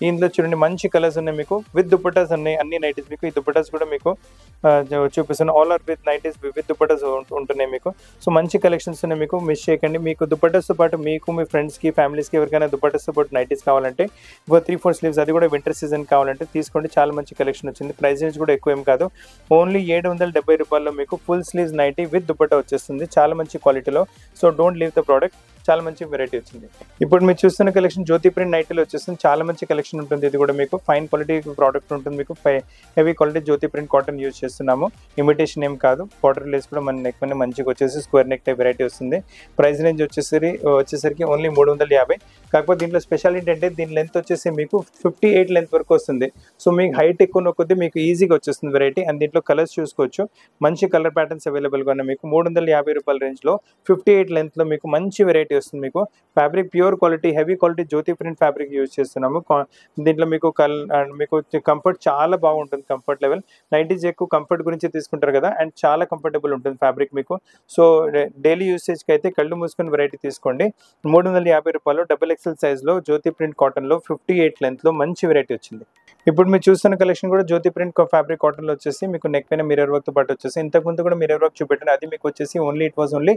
ఇందులో చూడండి మంచి కలర్స్ ఉన్నాయి మీకు. విత్ దుపట్టాస్ ఉన్నాయి అన్ని నైటీస్ మీకు. ఈ దుపట్టాస్ కూడా మీకు చూపిస్తున్నాను. All are with nighties with dupattas ఉంటున్నాయి మీకు. సో మంచి కలెక్షన్స్ ఉన్నాయి మీకు. మిస్ చేయకండి. మీకు దుపట్టాస్తో పాటు మీకు మీ ఫ్రెండ్స్కి, ఫ్యామిలీస్కి ఎవరికైనా దుపట్టాస్తో పాటు నైటీస్ కావాలంటే 3-4 స్లీవ్స్, అది కూడా వింటర్ సీజన్ కావాలంటే తీసుకోండి. చాలా మంచి కలెక్షన్ వచ్చింది. ప్రైస్ రేంజ్ కూడా ఎక్కువ ఏం కాదు. ఓన్లీ 770 రూపాయల్లో మీకు full sleeves nighty with dupatta వచ్చేస్తుంది. చాలా మంచి క్వాలిటీలో. So don't leave the product. చాలా మంచి వెరైటీ వచ్చింది. ఇప్పుడు మీరు చూస్తున్న కలెక్షన్ జ్యోతి ప్రింట్ నైటీలో వచ్చేస్తుంది. చాలా మంచి కలెక్షన్ ఉంటుంది. ఇది కూడా మీకు ఫైన్ క్వాలిటీ ప్రోడక్ట్ ఉంటుంది మీకు. Heavy quality Jyoti print cotton use చేస్తున్నాము. ఇమిటేషన్ ఏం కాదు. బార్డర్ లేస్ కూడా మన నెక్ పైన మంచిగా వచ్చేసి స్క్వేర్ నెక్ టైప్ వెరైటీ వస్తుంది. ప్రైస్ రేంజ్ వచ్చేసరికి ఓన్లీ 350. కాకపోతే దీంట్లో స్పెషల్ ఏంటంటే దీని లెంత్ వచ్చేసి మీకు 58 లెంత్ వరకు వస్తుంది. సో మీకు హైట్ ఎక్కువ కొద్దీ మీకు ఈజీగా వచ్చేస్తుంది వెరైటీ. అండ్ దీంట్లో కలర్స్ చూసుకోవచ్చు. మంచి కలర్ ప్యాటర్న్స్ అవైలబుల్గా ఉన్నాయి మీకు. 350 రూపాయల రేంజ్లో 58 లెంత్లో మీకు మంచి వెరైటీ వస్తుంది మీకు. Fabric pure quality, heavy quality Jyoti print fabric use చేస్తున్నాము. దీంట్లో మీకు మీకు కంఫర్ట్ చాలా బాగుంటుంది. కంఫర్ట్ లెవెల్ నైటీస్ ఎక్కువ కంఫర్ట్ గురించి తీసుకుంటారు కదా, అండ్ చాలా కంఫర్టబుల్ ఉంటుంది ఫ్యాబ్రిక్ మీకు. సో డైలీ యూసేజ్కి అయితే కళ్ళు మూసుకుని వెరైటీ తీసుకోండి. 350 రూపాయలు XXL సైజ్లో జ్యోతి ప్రింట్ కాటన్లో 58 లెంత్లో మంచి వెరైటీ వచ్చింది. ఇప్పుడు మీరు చూస్తున్న కలెక్షన్ కూడా జ్యోతి ప్రింట్ ఫ్యాబ్రిక్ కాటన్లో వచ్చేసి మీకు నెక్ పైన మిర్రర్ వర్క్తో పాటు వచ్చేసి ఇంతకుముందు కూడా మిర్రర్ వర్క్ చూపెట్టాను. అది మీకు వచ్చేసి it was only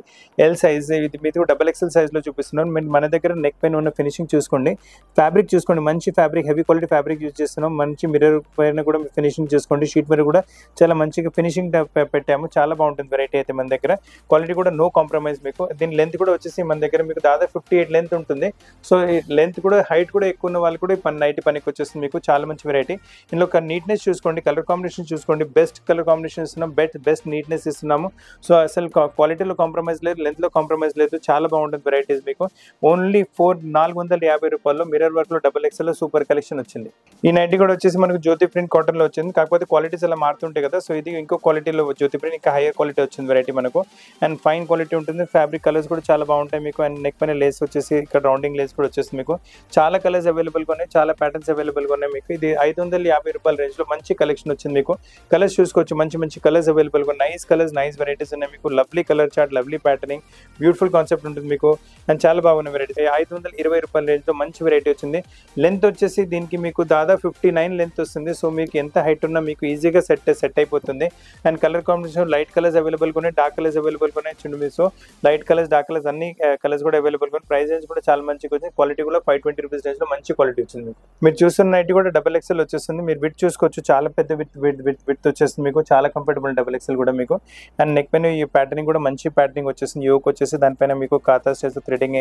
L size. ఇది మీకు XXL సైజ్లో చూపిస్తున్నాను. మన దగ్గర నెక్ పైన ఉన్న ఫినిషింగ్ చూసుకోండి, ఫ్యాబ్రిక్ చూసుకోండి. మంచి fabric, heavy quality fabric use చేస్తున్నాం. మంచి మిర్రర్ పైన కూడా ఫినిషింగ్ చేసుకోండి. షీట్ మిర్రర్ కూడా చాలా మంచిగా ఫినిషింగ్ పెట్టాము. చాలా బాగుంటుంది వెరైటీ అయితే మన దగ్గర. క్వాలిటీ కూడా నో కాంప్రమైజ్ మీకు. దీని లెంత్ కూడా వచ్చేసి మన దగ్గర మీకు దాదాపు 58 లెంత్ ఉంటుంది. సో ఈ లెంత్ కూడా, హైట్ కూడా ఎక్కువ ఉన్న వాళ్ళు కూడా నైటీ పనికి వచ్చేస్తుంది మీకు. చాలా మంచి వెరైటీ. ఇందులో ఒక నీట్నెస్ చూసుకోండి, కలర్ కాంబినేషన్ చూసుకోండి. బెస్ట్ కలర్ కాంబినేషన్ ఇస్తున్నాం, బెస్ట్ నీట్నెస్ ఇస్తున్నాము. సో అసలు క్వాలిటీలో కాంప్రమైజ్ లేదు, లెంత్లో కాంప్రమైజ్ లేదు. చాలా బాగుంటుంది వెరైటీస్ మీకు. ఓన్లీ 450 రూపాయల్లో మిర్రర్ వర్క్లో XXL సూపర్ కలెక్షన్ వచ్చింది. ఈ నైటీ కూడా వచ్చేసి మనకు జ్యోతి ప్రింట్ కాటన్లో వచ్చింది. కాకపోతే క్వాలిటీస్ అలా మారుతుంటాయి కదా. సో ఇది ఇంకో క్వాలిటీలో జ్యోతి ప్రింట్ ఇంకా హైయర్ క్వాలిటీ వచ్చింది వెరైటీ మనకు. అండ్ ఫైన్ క్వాలిటీ ఉంటుంది. ఫ్యాబ్రిక్ కలర్స్ కూడా చాలా బాగుంటాయి మీకు. అండ్ నెక్ పైన లేస్ వచ్చేసి ఇక్కడ రౌండింగ్ లేస్ కూడా వచ్చేసి మీకు. చాలా కలర్స్ అవైలబుల్గా ఉన్నాయి, చాలా ప్యాటర్న్స్ అవైలబుల్గా ఉన్నాయి మీకు. ఇది ₹550 రేంజ్లో మంచి కలెక్షన్ వచ్చింది మీకు. కలర్స్ చూసుకోవచ్చు, మంచి మంచి కలర్స్ అవైలబుల్గా ఉన్నాయి. నైస్ కలర్స్, నైస్ వెరైటీస్ ఉన్నాయి మీకు. Lovely colour chart, lovely patterning, beautiful concept ఉంటుంది మీకు. అండ్ చాలా బాగున్న వెరైటీ. ₹520 రేంజ్లో మంచి వెరైటీ వచ్చింది. లెంత్ వచ్చేసి దీనికి మీకు దాదాపు 59 లెంత్ వస్తుంది. సో మీకు ఎంత హైట్ ఉన్నా మీకు ఈజీగా సెట్ అయిపోతుంది. And colour combination light colours అవైలబుల్గా ఉన్నాయి, డార్క్ కలర్స్ అవైలబుల్గా ఉన్నాయి. చూడండి, so light colours, dark colours అన్ని కలర్స్ కూడా అవైలబుల్గా ఉన్నాయి. ప్రైస్ రేంజ్ కూడా చాలా మంచిగా వచ్చింది. క్వాలిటీ కూడా ₹520 రేంజ్లో మంచి క్వాలిటీ వచ్చింది మీకు. మీరు చూస్తున్న నైట్ కూడా XXL వచ్చేస్తుంది. మీరు విత్ చూసుకోవచ్చు, చాలా పెద్ద విత్ వచ్చేస్తుంది మీకు. చాలా కంఫర్టబుల్ XXL కూడా మీకు. అండ్ నెక్ పైన ఈ ప్యాటర్నింగ్ కూడా మంచి ప్యాటర్నింగ్ వచ్చేసింది. యోక్ వచ్చేసి దానిపైన మీకు కాతా స్టైల్స్ థ్రెడింగ్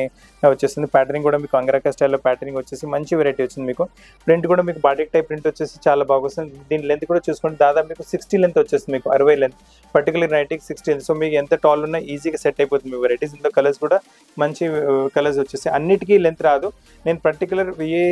వచ్చేసింది. ప్యాటర్నింగ్ కూడా మీకు అంగరక స్టైల్లో ప్యాటర్నింగ్ వచ్చేసి మంచి వెరైటీ వచ్చింది మీకు. ప్రింట్ కూడా మీకు బాటిక్ టైప్ ప్రింట్ వచ్చేసి చాలా బాగా వస్తుంది. దీని లెంత్ కూడా చూసుకోండి, దాదాపు మీకు 60 లెంత్ వచ్చేస్తుంది మీకు. 60 లెంత్, పర్టికులర్ నైటీకి 60. సో మీకు ఎంత టాల్ ఉన్నా ఈజీగా సెట్ అయిపోతుంది మీ వెరైటీస్. ఇందులో కలర్స్ కూడా మంచి కలర్స్ వచ్చేసి. అన్నిటికీ లెంత్ రాదు, నేను పర్టికులర్ ఏ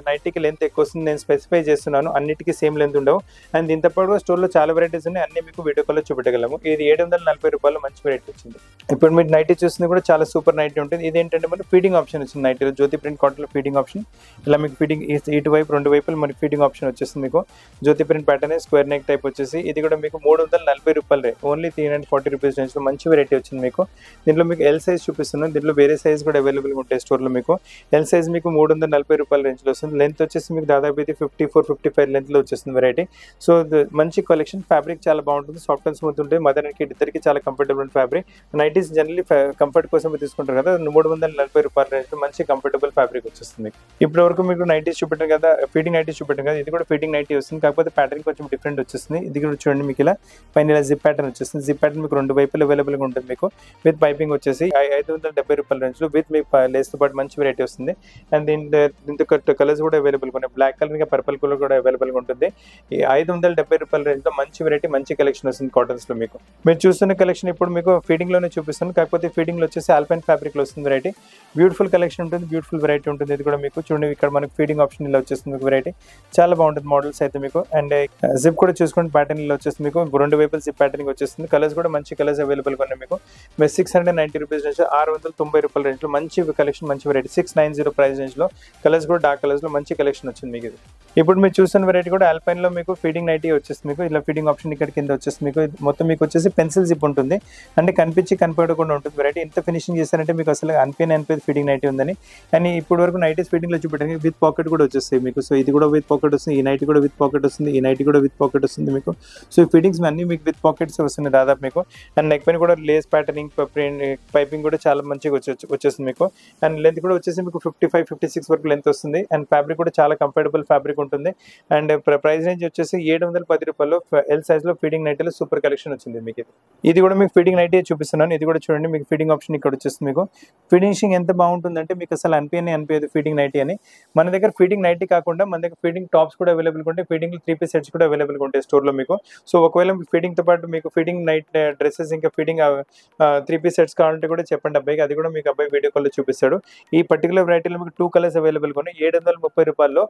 నైటీకి లెంత్ ఎక్కువ వస్తుంది నేను స్పెసిఫై చేస్తున్నాను. అన్నిటికీ సేమ్ లెంత్ ఉండవు. అండ్ దీంతో పాటు స్టోర్లో చాలా వెరైటీస్ ఉన్నాయి, అన్ని మీకు వీడియో కాల్లో చూపెట్టగలము. ఇది ₹740 మంచి వెరైటీ వచ్చింది. ఇప్పుడు మీరు నైటీ చూస్తుంది కూడా చాలా సూపర్ నైటీ ఉంటుంది. ఇది ఏంటంటే మనకి ఫీడింగ్ ఆప్షన్ వచ్చింది నైటీలో. జ్యోతి ప్రింట్ కాటన్లో ఫీడింగ్ ఆప్షన్. ఇలా మీకు ఫీడింగ్ ఇటువైపు రెండు వైపులు మనకి ఫీడింగ్ ఆప్షన్ వచ్చేస్తుంది మీకు. Jyoti print pattern square neck type వచ్చేసి ఇది కూడా మీకు ₹340 ఓన్లీ ₹340 రేంజ్లో మంచి వెరైటీ వచ్చింది మీకు. దీంట్లో మీకు ఎల్ సైజ్ చూపిస్తున్నాను. దీంట్లో వేరే సైజ్ కూడా అవైలబుల్గా ఉంటాయి స్టోర్లో మీకు. ఎల్ సైజ్ మీకు ₹340 రేంజ్లో వస్తుంది. లెంత్ వచ్చేసి మీకు దాదాపు ఇది 54-55 లెంత్లో వచ్చేస్తుంది వెరైటీ. సో మంచి కలెక్షన్. ఫ్యాబ్రిక్ చాలా బాగుంటుంది, సాఫ్ట్ అండ్ స్మూత్ ఉంటుంది. మదర్ అండ్ కిడ్ ఇద్దరికి చాలా comfortable fabric. Nighties generally comfort కోసం తీసుకుంటారు కదా, ₹340 రేంజ్లో మంచి కంఫర్టబుల్ ఫ్యాబ్రిక్ వచ్చేస్తుంది మీకు. ఇప్పటి వరకు మీకు నైటీస్ చూపెట్టాను కదా, ఫీడింగ్ నైటీస్ చూపెట్టాను కదా, ఇది కూడా ఫీడింగ్ నైటీ వస్తుంది. కాకపోతే ప్యాటర్న్ కొంచెం డిఫరెంట్ వచ్చేస్తుంది. ఇది కూడా చూడండి మీకు ఇలా పైన ఇలా జిప్ ప్యాటర్న్ వచ్చేస్తుంది. జిప్ ప్యాటర్న్ మీకు రెండు వైపులు అవైలబుల్గా ఉంటుంది మీకు. విత్ పైపింగ్ వచ్చేసి ₹570 రేంజ్లో విత్ మీకు లేస్తో పాటు మంచి వెరైటీ వస్తుంది. అండ్ దీంతో కలర్స్ కూడా అవైలబుల్గా ఉన్నాయి. బ్లాక్ కలర్ ఇంకా పర్పుల్ కలర్ కూడా అవైలబుల్గా ఉంటుంది. ఈ ₹570 రేంజ్లో మంచి వెరైటీ, మంచి కలెక్షన్ వస్తుంది కాటన్స్లో మీకు. మీరు చూస్తున్న కలెక్షన్ ఇప్పుడు మీకు ఫీడింగ్లోనే చూపిస్తాను. కాకపోతే ఫీడింగ్లో వచ్చేసి ఆల్పైన్ ఫ్యాబ్రిక్లో వస్తుంది వెరైటీ. బ్యూటిఫుల్ కలెక్షన్ ఉంటుంది, బ్యూటిఫుల్ వెరైటీ ఉంటుంది. ఇది కూడా మీకు చూడండి, ఇక్కడ మనకు ఫీడింగ్ ఆప్షన్ ఇలా వచ్చేస్తుంది మీకు వెరైటీ. చాలా బాగుంటుంది మోడల్స్ అయితే మీకు. అండ్ జిప్ కూడా చూసుకోండి, ప్యాటర్న్ ఇలా వచ్చేస్తుంది మీకు. రెండు వైపులు జిప్ ప్యాటర్నింగ్ వచ్చేస్తుంది. కలర్స్ కూడా మంచి కలర్స్ అవైలబుల్గా ఉన్నాయి మీకు. ₹690 నుంచి ₹690 రేంజ్లో మంచి కలెక్షన్, మంచి వెరైటీ. 690 ప్రైస్ రేంజ్లో కలర్స్ కూడా డార్క్ కలర్స్లో మంచి కలెక్షన్ వచ్చింది మీకు. ఇది ఇప్పుడు మీరు చూస్తున్న వెరైటీ కూడా ఆల్పైన్లో మీకు ఫీడింగ్ నైటీ వచ్చేస్తుంది మీకు. ఇలా ఫీడింగ్ ఆప్షన్ ఇక్కడ కింద వచ్చేస్తుంది మీకు. మొత్తం మీకు వచ్చేసి పెన్సిల్ జిప్ ఉంటుంది, అంటే కనపడకుండా ఉంటుంది వెరైటీ. ఎంత ఫినిషింగ్ చేస్తారంటే మీకు అసలు అనిపించదు ఫీడింగ్ నైటీ ఉందని. కానీ ఇప్పుడు వరకు నైటీస్ ఫీడింగ్లో చూపెట్టాను, విత్ పాకెట్ కూడా వచ్చేస్తాయి మీకు. సో ఇది కూడా విత్ పాకెట్ వస్తుంది, ఈ నైటీ కూడా విత్ పాకెట్ వస్తుంది, ఈ నైటీ కూడా విత్ పాకెట్ వస్తుంది మీకు. సో ఈ ఫీడింగ్స్ అన్ని మీకు విత్ పాకెట్స్ వస్తున్నాయి దాదాపు మీకు. అండ్ నెక్ పైన కూడా లేస్ ప్యాటర్నింగ్, పైపింగ్ కూడా చాలా మంచిగా వచ్చేస్తుంది మీకు. అండ్ లెంత్ కూడా వచ్చేసి మీకు 55-56 వరకు లెంత్ వస్తుంది. అండ్ ఫ్యాబ్రిక్ కూడా చాలా కంఫర్టబుల్ ఫ్యాబ్రిక్ ఉంటుంది. అండ్ ప్రైస్ రేంజ్ వచ్చేసి ₹710 ఎల్ సైజ్లో ఫీడింగ్ నైటీలో సూపర్ కలెక్షన్ వచ్చింది మీకు. ఇది కూడా మీకు ఫీడింగ్ నైటీ చూపిస్తున్నాను. ఇది కూడా చూడండి, మీకు ఫీడింగ్ ఆప్షన్ ఇక్కడ వచ్చేస్తుంది మీకు. ఫినిషింగ్ ఎంత బాగుంటుందంటే మీకు అసలు అనిపించదు ఫీడింగ్ నైటీ అని. మన దగ్గర ఫీడింగ్ నైటీ కాకుండా మన దగ్గర ఫీడింగ్ టాప్స్ కూడా అవైలబుల్గా ఉంటాయి, ఫీడింగ్ 3-piece సెట్స్ కూడా అవైలబుల్గా ఉంటాయి స్టోర్లో మీకు. సో ఒకవేళ ఫీడింగ్తో పాటు మీకు ఫీడింగ్ నైట్ డ్రెస్సెస్ ఇంకా ఫీడింగ్ 3-piece సెట్స్ కావాలంటే కూడా చెప్పండి అబ్బాయికి, అది కూడా మీకు అబ్బాయి వీడియో కాల్లో చూపిస్తాడు. ఈ పర్టికులర్ వెరైటీలో మీకు 2 కలర్స్ అవైలబుల్గా ఉన్నాయి. ₹730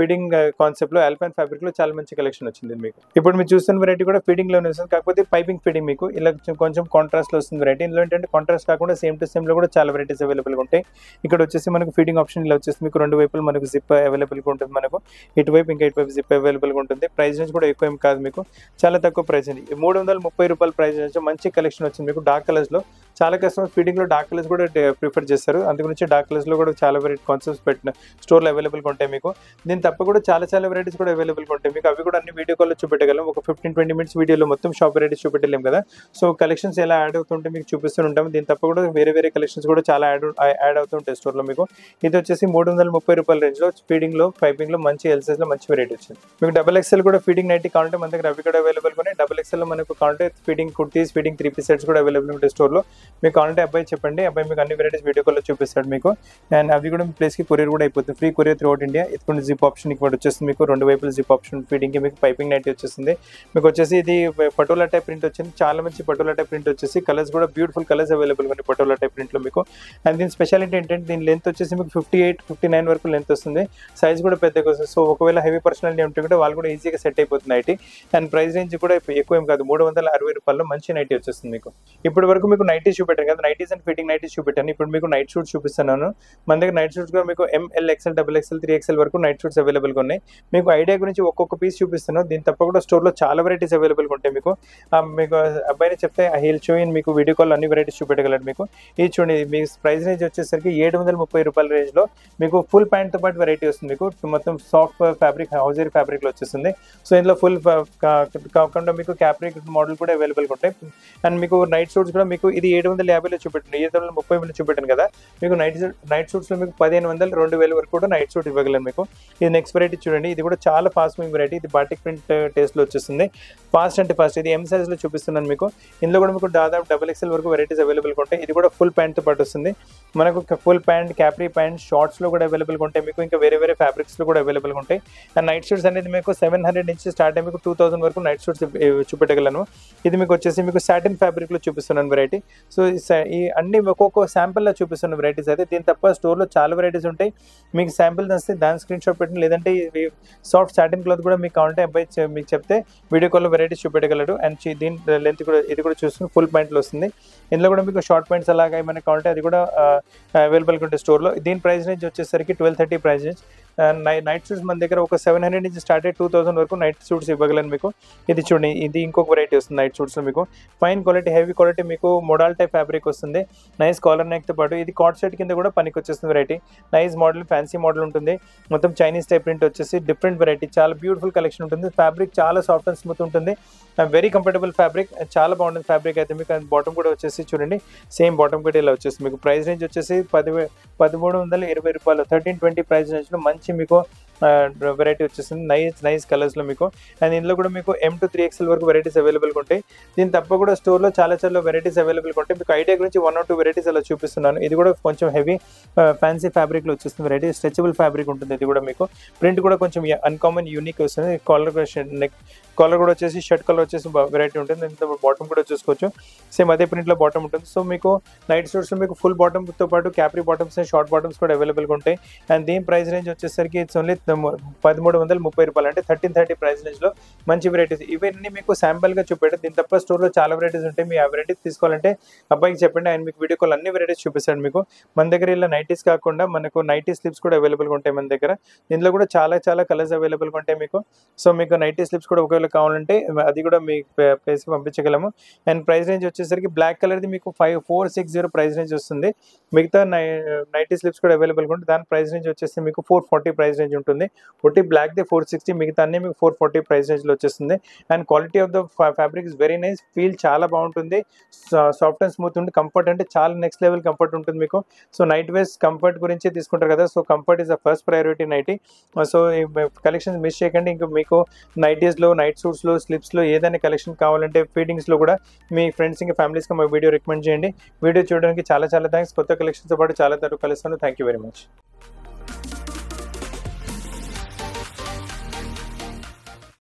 ఫీడింగ్ కాన్సెప్ట్లో ఆల్పైన్ ఫ్యాబ్రిక్లో చాలా మంచి కలెక్షన్ వచ్చింది మీకు. ఇప్పుడు మీరు చూస్తున్న వెరైటీ కూడా ఫీడింగ్లోనే వస్తుంది, కాకపోతే పైపింగ్ ఫీడింగ్ మీకు ఇలా కొంచెం కాంట్రాస్ట్లో వస్తుంది వెరైటీ. ఇందులో ఏంటంటే కాంట్రాస్ట్ కాకుండా సేమ్ టు సేమ్లో కూడా చాలా వెరైటీస్ అవైలబుల్గా ఉంటాయి. ఇక్కడ వచ్చేసి మనకు ఫీడింగ్ ఆప్షన్ ఇలా వచ్చేసి మీకు రెండు వైపులు మనకు జిప్ అవైలబుల్గా ఉంటుంది మనకు. ఇటువైపు ఇంకా ఇటువైపు జిప్ అవైలబుల్గా ఉంటుంది. ప్రైస్ రేంజ్ కూడా ఎక్కువ ఏం కాదు మీకు, చాలా తక్కువ ప్రైస్ అండి. ₹330 ప్రైస్ రేంజ్ మంచి కలెక్షన్ వచ్చింది మీకు. డార్క్ కలర్స్లో చాలా కస్టమర్స్ ఫీడింగ్లో డార్క్ కలర్స్ కూడా ప్రిఫర్ చేస్తారు, అందుగురించి డార్క్ కలర్స్లో కూడా చాలా వెరైటీ కాన్సెప్ట్స్ పెట్టిన స్టోర్లో అవైలబుల్గా ఉంటాయి మీకు. దీని తప్ప కూడా చాలా వెరైటీస్ కూడా అవైలబుల్గా ఉంటాయి మీకు. అవి కూడా అన్ని వీడియో కాల్లో చూపెట్టగలం. ఒక 15-20 మినిట్స్ వీడియోలో మొత్తం షాప్ వెరైటీస్ చూపెట్టలేము కదా. సో కలెక్షన్స్ ఎలా యాడ్ అవుతుంటే మీకు చూపిస్తూ ఉంటాము. దీని తప్ప కూడా వేరే కలెక్షన్స్ కూడా చాలా యాడ్ అవుతుంటాయి స్టోర్లో మీకు. ఇది వచ్చేసి ₹330 రేంజ్లో ఫీడింగ్లో పైపింగ్లో మంచి ఎల్ సైజ్లో మంచి వెరైటీ వచ్చింది మీకు. XXL కూడా ఫీడింగ్ నైటీ కావాలంటే మన దగ్గర అవి కూడా అవైలబుల్గా ఉన్నాయి. XXL మనకు కావాలంటే feeding kurtis, feeding 3-piece sets కూడా అవైలబుల్ ఉంటాయి స్టోర్లో. మీకు కావాలంటే అబ్బాయి చెప్పండి, అబ్బాయి మీకు అన్ని వెరైటీస్ వీడియో కాల్లో చూపిస్తాడు మీకు. అండ్ అవి కూడా మీ ప్లేస్కి కొరియర్ కూడా అయిపోతుంది, ఫ్రీ కొరియర్ త్రూఅవుట్ ఇండియా. ఇది జిప్ ఆప్షన్ ఇక్కడ వచ్చేస్తుంది మీకు. రెండు వైపులు జిప్ ఆప్షన్ ఫీడింగ్కి మీకు పైపింగ్ నైటీ వచ్చేస్తుంది మీకు. వచ్చేసి ఇది పటోలా టైప్ ప్రింట్ వచ్చింది, చాలా మంచి పటోలా టైప్ ప్రింట్ వచ్చేసి. కలర్స్ కూడా బ్యూటిఫుల్ కలర్స్ అవైలబుల్ ఉన్నాయి పటోలా టైప్ ప్రింట్లో మీకు. అండ్ దీని స్పెషాలిటీ ఏంటంటే దీని లెంత్ వచ్చేసి మీకు 58-59 వరకు లెంత్ వస్తుంది. సైజ్ కూడా పెద్దగా వస్తుంది. సో ఒకవేళ హెవీ పర్సనాలిటీ ఉంటే కూడా వాళ్ళు కూడా ఈజీగా సెట్ అయిపోతుంది నైటీ. అండ్ ప్రైస్ రేంజ్ కూడా ఎక్కువ ఏం కాదు, ₹360 మంచి నైటీ వచ్చేస్తుంది మీకు. ఇప్పటి వరకు మీకు నైటీస్ చూపెట్టాను కదా, నైటీస్ అండ్ ఫిట్టింగ్ నైటీస్ చూపెట్టాను. ఇప్పుడు మీకు నైట్ షూట్స్ చూపిస్తున్నాను. మన దగ్గర నైట్ షూట్స్ కూడా మీకు ML, XL, XXL, 3XL వరకు నైట్ షూట్స్ అవైలబుల్గా ఉన్నాయి. ఉన్నాయి. మీకు ఐడియా గురించి ఒక్కొక్క పీస్ చూపిస్తాను. దీని తప్పకుండా స్టోర్లో చాలా వెరైటీస్ అవైలబుల్గా ఉంటాయి. మీకు అబ్బాయిని చెప్తే హీల్ షో ఇన్ మీకు వీడియో కాల్ అన్ని వెరైటీస్ చూపెట్టగలడు. మీకు ఇది చూడండి, మీ ప్రైస్ రేంజ్ వచ్చేసరికి 730 రూపాయల రేంజ్లో మీకు ఫుల్ ప్యాంట్తో పాటు వెరైటీ వస్తుంది. మీకు మొత్తం సాఫ్ట్ ఫ్యాబ్రిక్ హౌజరీ ఫ్యాబ్రిక్లో వచ్చేస్తుంది. సో ఇందులో ఫుల్ కాకుండా మీకు క్యాప్రిక్ మోడల్ కూడా అవైలబుల్గా ఉంటాయి. అండ్ మీకు నైట్ సూట్స్ కూడా మీకు ఇది 750లో చూపెట్టాను, 730 చూపెట్టాను కదా. మీకు నైట్ సూట్స్లో మీకు 1500 2000 వరకు కూడా నైట్ సూట్ ఇవ్వగలను. మీకు ఇది నెక్స్ట్ వెరైటీ చూడండి, ఇది కూడా చాలా ఫాస్ట్ మూవింగ్ వెరైటీ. ఇది బాటిక్ ప్రింట్ టేస్ట్లో వచ్చేస్తుంది. ఫాస్ట్ అంటే ఫాస్ట్. ఇది ఎం సైజ్లో చూపిస్తున్నాను మీకు. ఇందులో కూడా మీకు దాదాపు XXL వరకు వెరైటీస్ అవైలబుల్గా ఉంటాయి. ఇది కూడా ఫుల్ ప్యాంట్తో పాటు వస్తుంది. మనకు ఫుల్ ప్యాంట్, క్యాప్రీ ప్యాంట్, షార్ట్స్లో కూడా అవైలబుల్గా ఉంటాయి. మీకు ఇంకా వేరే వేరే ఫ్యాబ్రిక్స్లో కూడా అవైలబుల్గా ఉంటాయి. అండ్ నైట్ సూట్స్ అనేది మీకు 700 నుంచి స్టార్ట్ అయ్యి మీకు 2000 వరకు నైట్ సూట్స్ చూపెట్టగలను. ఇది మీకు వచ్చేసి మీకు సాటిన్ ఫ్యాబ్రిక్లో చూపిస్తున్నాను వెరైటీ. సో ఈ అన్ని ఒక్కొక్క శాంపిల్లో చూపిస్తున్న వెరైటీస్ అయితే. దీని తప్ప స్టోర్లో చాలా వెరైటీస్ ఉంటాయి. మీకు శాంపిల్ నచ్చితే దాని స్క్రీన్ షాట్ పెట్టండి, లేదంటే సాఫ్ట్ సాటిన్ క్లాత్ కూడా మీకు కావాలంటే అబ్బాయి మీకు చెప్తే వీడియో కాల్లో వెరైటీస్ చూపెట్టగలడు. అండ్ దీని లెంత్ కూడా ఇది కూడా చూసుకుని ఫుల్ ప్యాంట్లో వస్తుంది. ఇందులో కూడా మీకు షార్ట్ ప్యాంట్స్ అలాగా ఏమైనా కావాలంటే అది కూడా అవైలబుల్గా ఉంటుంది స్టోర్లో. దీని ప్రైస్ రేంజ్ వచ్చేసరికి 1230 ప్రైస్ రేంజ్. నైట్ సూట్స్ మన దగ్గర ఒక 700 నుంచి స్టార్ట్ అయ్యి 2000 వరకు నైట్ సూట్స్ ఇవ్వగలను మీకు. ఇది చూడండి, ఇది ఇంకొక వెరైటీ వస్తుంది నైట్ సూట్స్లో మీకు. ఫైన్ క్వాలిటీ, హెవీ క్వాలిటీ, మీకు మోడల్ టైప్ ఫ్యాబ్రిక్ వస్తుంది. నైస్ కాలర్ నెక్తో పాటు ఇది కార్డ్ సెట్ కింద కూడా పనికి వచ్చేస్తుంది variety. Nice model, fancy model ఉంటుంది. మొత్తం చైనీస్ టైప్ ప్రింట్ వచ్చేసి డిఫరెంట్ వెరైటీ, చాలా బ్యూటిఫుల్ కలెక్షన్ ఉంటుంది. ఫ్యాబ్రిక్ చాలా సాఫ్ట్ అండ్ స్మూత్ ఉంటుంది. వెరీ కంఫర్టబుల్ ఫ్యాబ్రిక్, చాలా బాగుంటుంది ఫ్యాబ్రిక్ అయితే మీకు. బాటమ్ కూడా వచ్చేసి చూడండి, సేమ్ బాటమ్ కూడా ఇలా వచ్చేసి మీకు. ప్రైస్ రేంజ్ వచ్చేసి 1320 రూపాయలు, 1320 ప్రైస్ రేంజ్లో మంచి మీకు వెరైటీ వచ్చేస్తుంది. నైస్ కలర్స్లో మీకు. అండ్ ఇందులో కూడా మీకు M to 3XL వరకు వెరైటీస్ అవైలబుల్గా ఉంటాయి. దీని తప్ప కూడా స్టోర్లో చాలా వెరైటీస్ అవైలబుల్గా ఉంటాయి. మీకు ఐడియా గురించి 1 or 2 వెరైటీస్ అలా చూపిస్తున్నాను. ఇది కూడా కొంచెం హెవీ ఫ్యాన్సీ ఫ్యాబ్రిక్లో వచ్చేస్తుంది వెరైటీ. స్ట్రెచబుల్ ఫ్యాబ్రిక్ ఉంటుంది. ఇది కూడా మీకు ప్రింట్ కూడా కొంచెం అన్కామన్ యూనిక్ వస్తుంది. కాలర్ కూడా వచ్చేసి షర్ట్ కలర్ వచ్చేసి వెరైటీ ఉంటుంది. దీంతో బాటమ్ కూడా చూసుకోవచ్చు, సేమ్ అదే ప్రింట్లో బాటమ్ ఉంటుంది. సో మీకు నైట్ సూట్స్లో మీకు ఫుల్ బాటమ్తో పాటు క్యాప్రీ బాటమ్స్, షార్ట్ బాటమ్స్ కూడా అవైలబుల్గా ఉంటాయి. అండ్ దీని ప్రైస్ రేంజ్ వచ్చేసరికి ఇట్స్ ఓన్లీ 1330 రూపాయలు, అంటే 1330 ప్రైస్ రేంజ్లో మంచి వెరైటీస్. ఇవన్నీ మీకు శాంపుల్గా చూపెట్టారు. దీని తప్ప స్టోర్లో చాలా వెరైటీస్ ఉంటాయి. మీ ఆ వెరైటీస్ తీసుకోవాలంటే అబ్బాయికి చెప్పండి, ఆయన మీకు వీడియో కాల్ అన్ని వెరైటీస్ చూపిస్తాడు మీకు. మన దగ్గర ఇలా నైటీస్ కాకుండా మనకు నైటీ స్లిప్స్ కూడా అవైలబుల్గా ఉంటాయి మన దగ్గర. దీంట్లో కూడా చాలా కలర్స్ అవైలబుల్గా ఉంటాయి మీకు. సో మీకు నైటీ స్లిప్స్ కూడా ఒకవేళ కావాలంటే అది కూడా మీ ప్లేస్కి పంపించగలము. అండ్ ప్రైస్ రేంజ్ వచ్చేసరికి బ్లాక్ కలర్ది మీకు 5460 ప్రైస్ రేంజ్ వస్తుంది. మిగతా నైటీ స్లిప్స్ కూడా అవైలబుల్గా ఉంటుంది. దాని ప్రైస్ రేంజ్ వచ్చేసి మీకు 440 ప్రైస్ రేంజ్ ఉంటుంది. ఒకటి బ్లాక్ది 460, మిగతా అన్ని మీకు 440 ప్రైస్ రేంజ్లో వచ్చేస్తుంది. And quality of the fabric is very nice. Feel చాలా బాగుంటుంది, సాఫ్ట్ అండ్ స్మూత్ ఉంటుంది. కంఫర్ట్ అంటే చాలా నెక్స్ట్ లెవెల్ కంఫర్ట్ ఉంటుంది మీకు. సో నైట్ వేస్ కంఫర్ట్ గురించి తీసుకుంటారు కదా, so comfort is the first priority nighty. So ఈ కలెక్షన్స్ మిస్ చేయకండి. ఇంకా మీకు నైటీస్లో, నైట్ సూట్స్లో, స్లిప్స్లో ఏదైనా కలెక్షన్ కావాలంటే ఫీడింగ్స్లో కూడా మీ ఫ్రెండ్స్ ఇంకా ఫ్యామిలీస్కి మా వీడియో రికమెండ్ చేయండి. వీడియో చూడడానికి చాలా థ్యాంక్స్. కొత్త కలెక్షన్స్తో పాటు చాలా తరపు కలుస్తాను. Thank you very much.